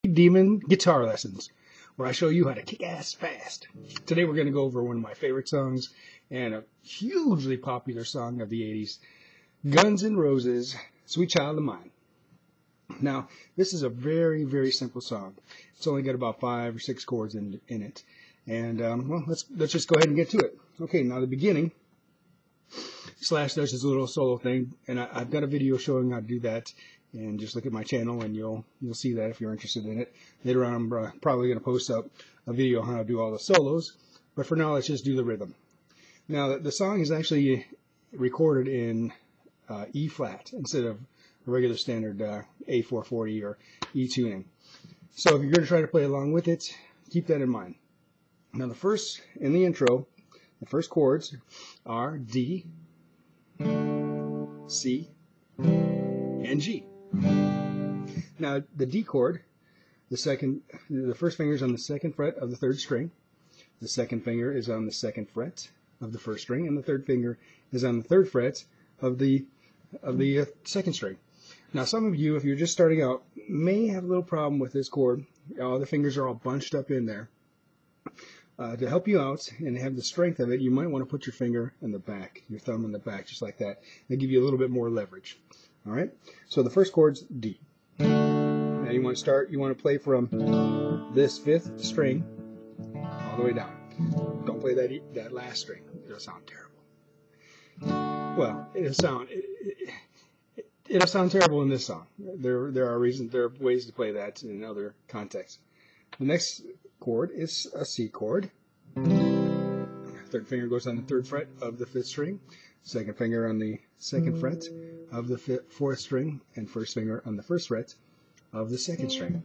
Demon Guitar Lessons, where I show you how to kick ass fast. Today we're going to go over one of my favorite songs and a hugely popular song of the 80s, Guns N' Roses, Sweet Child of Mine. Now, this is a very, very simple song. It's only got about 5 or 6 chords in it. And, well, let's just go ahead and get to it. Okay, now the beginning, Slash does his little solo thing, and I've got a video showing how to do that. And just look at my channel, and you'll see that if you're interested in it. Later on, I'm probably going to post up a video on how to do all the solos. But for now, let's just do the rhythm. Now, the song is actually recorded in E flat instead of a regular standard A440 or E tuning. So if you're going to try to play along with it, keep that in mind. Now, in the intro, the first chords are D, C, and G. Now, the D chord, the first finger is on the 2nd fret of the 3rd string. The 2nd finger is on the 2nd fret of the 1st string, and the 3rd finger is on the 3rd fret of the 2nd string. Now, some of you, if you're just starting out, may have a little problem with this chord. All the fingers are all bunched up in there. To help you out and have the strength of it, you might want to put your finger in the back, your thumb in the back, just like that. That'll give you a little bit more leverage. All right, so the first chord's D. Now you want to play from this 5th string all the way down. Don't play that last string. It'll sound terrible. Well, it'll sound terrible in this song. There are ways to play that in other contexts. The next chord is a C chord. 3rd finger goes on the 3rd fret of the 5th string. 2nd finger on the 2nd fret of the 4th string, and 1st finger on the 1st fret of the 2nd string.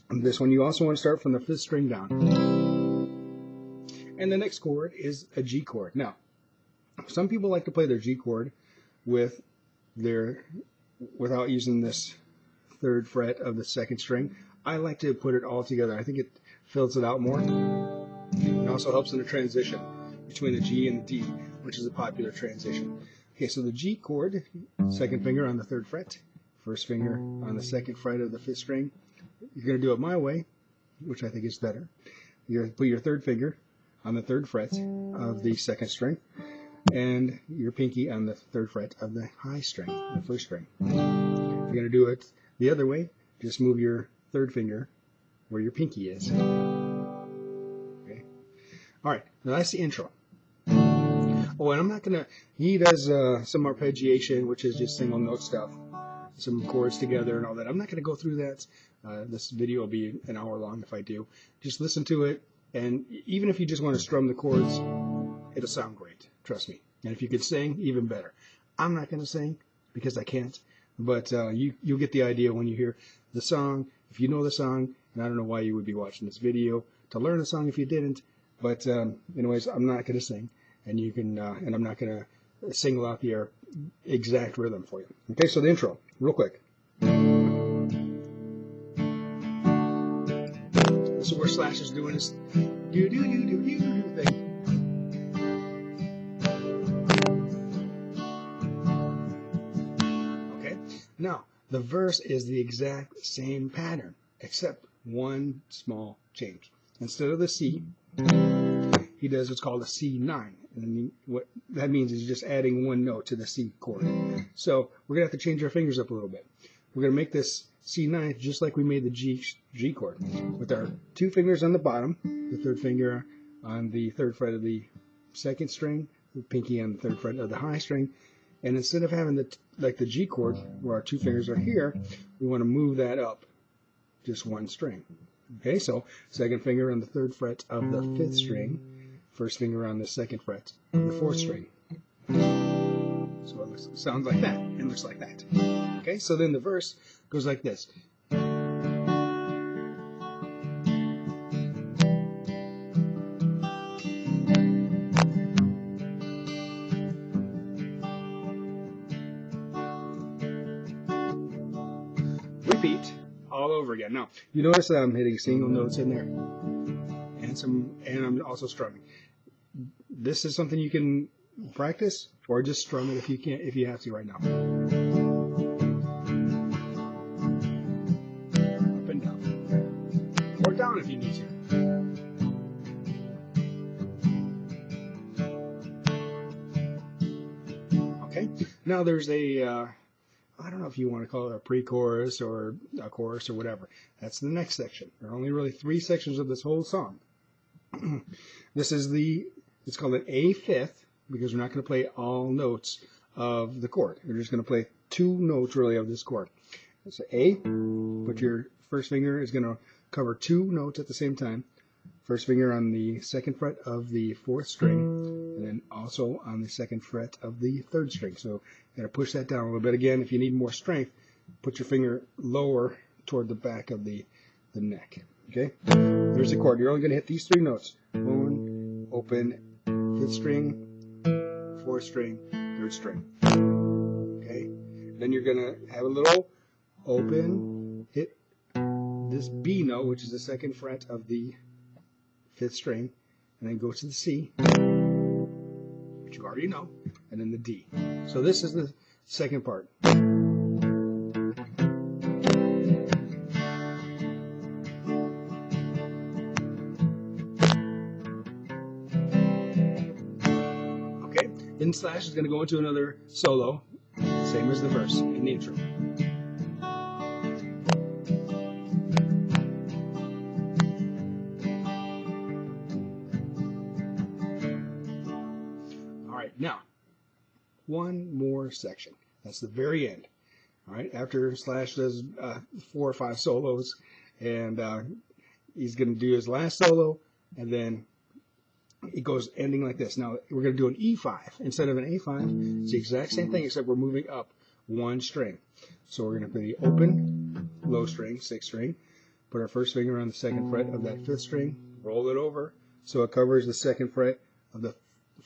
And this one you also want to start from the 5th string down. And the next chord is a G chord. Now, some people like to play their G chord without using this 3rd fret of the 2nd string. I like to put it all together. I think it fills it out more. It also helps in the transition between the G and the D, which is a popular transition. Okay, so the G chord, 2nd finger on the 3rd fret, 1st finger on the 2nd fret of the 5th string. You're going to do it my way, which I think is better. You're going to put your 3rd finger on the 3rd fret of the 2nd string, and your pinky on the 3rd fret of the high string, the 1st string. If you're going to do it the other way, just move your 3rd finger where your pinky is. Okay. All right, now that's the intro. Oh, and I'm not going to, he does some arpeggiation, which is just single note stuff, some chords together and all that. I'm not going to go through that. This video will be an hour long if I do. Just listen to it, and even if you just want to strum the chords, it'll sound great, trust me. And if you could sing, even better. I'm not going to sing because I can't, but you'll get the idea when you hear the song. If you know the song, and I don't know why you would be watching this video to learn the song if you didn't, but anyways, I'm not going to sing. And you can, and I'm not going to single out the exact rhythm for you. Okay, so the intro, real quick. This is where Slash is doing his do-do-do-do-do thing. Okay, now the verse is the exact same pattern, except one small change. Instead of the C, he does what's called a C9. And what that means is just adding one note to the C chord. So we're going to have to change our fingers up a little bit. We're going to make this C9 just like we made the G chord. With our 2 fingers on the bottom, the 3rd finger on the 3rd fret of the 2nd string, the pinky on the 3rd fret of the high string. And instead of having like the G chord, where our 2 fingers are here, we want to move that up just 1 string. Okay, so 2nd finger on the 3rd fret of the 5th string, 1st finger on the 2nd fret of the 4th string. So it sounds like that, and looks like that. Okay, so then the verse goes like this. Repeat all over again. Now, you notice that I'm hitting single notes in there, and I'm also strumming. This is something you can practice, or just strum it if you have to right now. Up and down. you need to. Okay, now there's a, I don't know if you want to call it a pre-chorus or a chorus or whatever. That's the next section. There are only really 3 sections of this whole song. This is it's called an A-fifth, because we're not going to play all notes of the chord. We're just going to play 2 notes really of this chord. So A, but your first finger is going to cover 2 notes at the same time. First finger on the 2nd fret of the 4th string, and then also on the 2nd fret of the 3rd string. So you got to push that down a little bit. Again, if you need more strength, put your finger lower toward the back of the neck. Okay? There's the chord. You're only going to hit these 3 notes. 1, open, 5th string, 4th string, 3rd string. Okay? Then you're going to have a little open, hit this B note, which is the 2nd fret of the 5th string, and then go to the C, which you already know, and then the D. So this is the second part. Okay, then Slash is going to go into another solo, same as the verse in the intro. Now, one more section. That's the very end. All right, after Slash does 4 or 5 solos, and he's going to do his last solo, and then it goes ending like this. Now, we're going to do an E5 instead of an A5. It's the exact same thing, except we're moving up 1 string. So we're going to play the open, low string, 6th string, put our first finger on the 2nd fret of that 5th string, roll it over so it covers the 2nd fret of the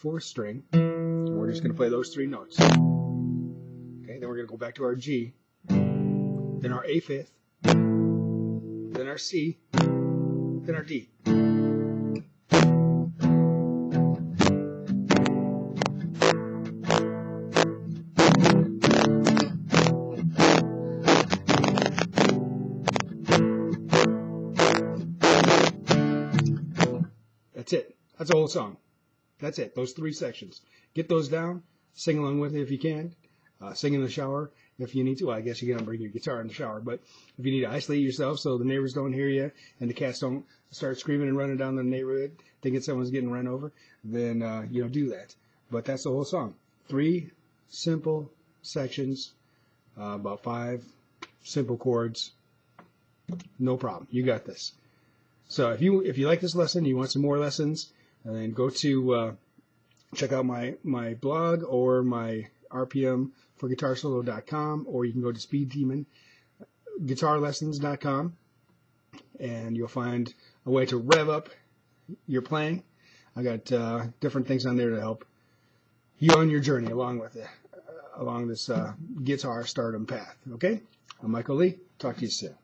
4th string. We're just going to play those 3 notes. Okay, then we're going to go back to our G, then our A-fifth, then our C, then our D. That's it. That's the whole song. That's it. Those 3 sections. Get those down. Sing along with it if you can. Sing in the shower if you need to. Well, I guess you're going to bring your guitar in the shower. But if you need to isolate yourself so the neighbors don't hear you and the cats don't start screaming and running down the neighborhood thinking someone's getting run over, then do that. But that's the whole song. 3 simple sections, about 5 simple chords. No problem. You got this. So if you like this lesson, you want some more lessons, then go to check out my blog or my rpmforguitarsolo.com, or you can go to speeddemonguitarlessons.com, and you'll find a way to rev up your playing. I got different things on there to help you on your journey along this guitar stardom path. Okay, I'm Michael Lee. Talk to you soon.